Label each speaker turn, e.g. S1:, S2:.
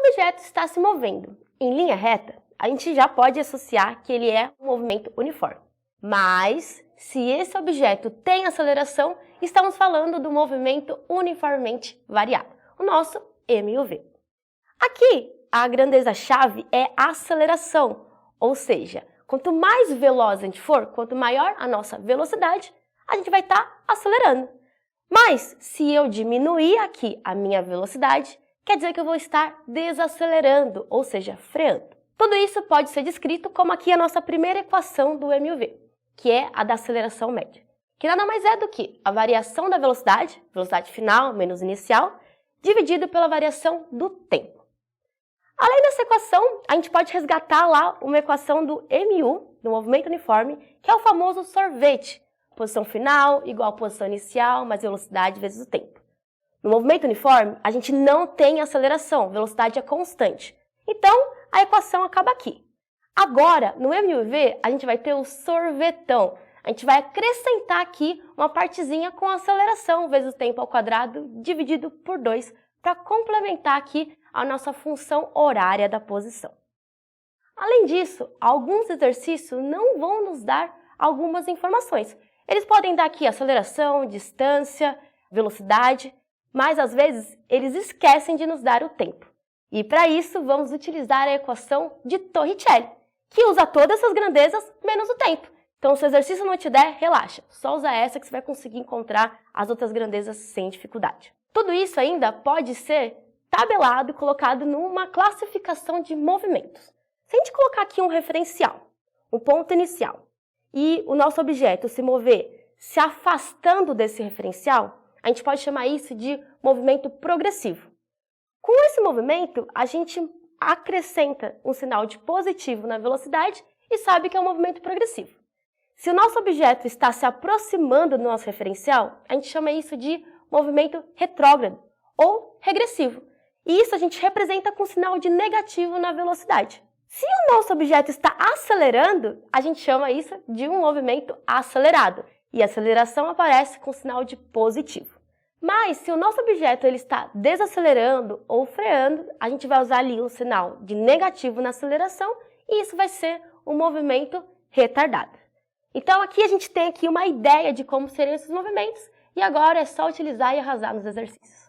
S1: objeto está se movendo em linha reta, a gente já pode associar que ele é um movimento uniforme. Mas, se esse objeto tem aceleração, estamos falando do movimento uniformemente variado, o nosso MUV. Aqui, a grandeza-chave é a aceleração, ou seja, quanto mais veloz a gente for, quanto maior a nossa velocidade, a gente vai estar acelerando. Mas, se eu diminuir aqui a minha velocidade, quer dizer que eu vou estar desacelerando, ou seja, freando. Tudo isso pode ser descrito como aqui a nossa primeira equação do MUV, que é a da aceleração média, que nada mais é do que a variação da velocidade, velocidade final menos inicial, dividido pela variação do tempo. Além dessa equação, a gente pode resgatar lá uma equação do MU, do movimento uniforme, que é o famoso sorvete, posição final igual a posição inicial mais velocidade vezes o tempo. No movimento uniforme, a gente não tem aceleração, velocidade é constante. Então, a equação acaba aqui. Agora, no MUV, a gente vai ter o sorvetão. A gente vai acrescentar aqui uma partezinha com aceleração vezes o tempo ao quadrado dividido por 2 para complementar aqui a nossa função horária da posição. Além disso, alguns exercícios não vão nos dar algumas informações. Eles podem dar aqui aceleração, distância, velocidade, mas às vezes eles esquecem de nos dar o tempo. E para isso vamos utilizar a equação de Torricelli, que usa todas essas grandezas menos o tempo. Então se o exercício não te der, relaxa, só usa essa que você vai conseguir encontrar as outras grandezas sem dificuldade. Tudo isso ainda pode ser tabelado e colocado numa classificação de movimentos. Se a gente colocar aqui um referencial, um ponto inicial, e o nosso objeto se mover se afastando desse referencial, a gente pode chamar isso de movimento progressivo. Com esse movimento, a gente acrescenta um sinal de positivo na velocidade e sabe que é um movimento progressivo. Se o nosso objeto está se aproximando do nosso referencial, a gente chama isso de movimento retrógrado ou regressivo. E isso a gente representa com sinal de negativo na velocidade. Se o nosso objeto está acelerando, a gente chama isso de um movimento acelerado. E a aceleração aparece com sinal de positivo. Mas se o nosso objeto ele está desacelerando ou freando, a gente vai usar ali um sinal de negativo na aceleração e isso vai ser um movimento retardado. Então aqui a gente tem aqui uma ideia de como seriam esses movimentos e agora é só utilizar e arrasar nos exercícios.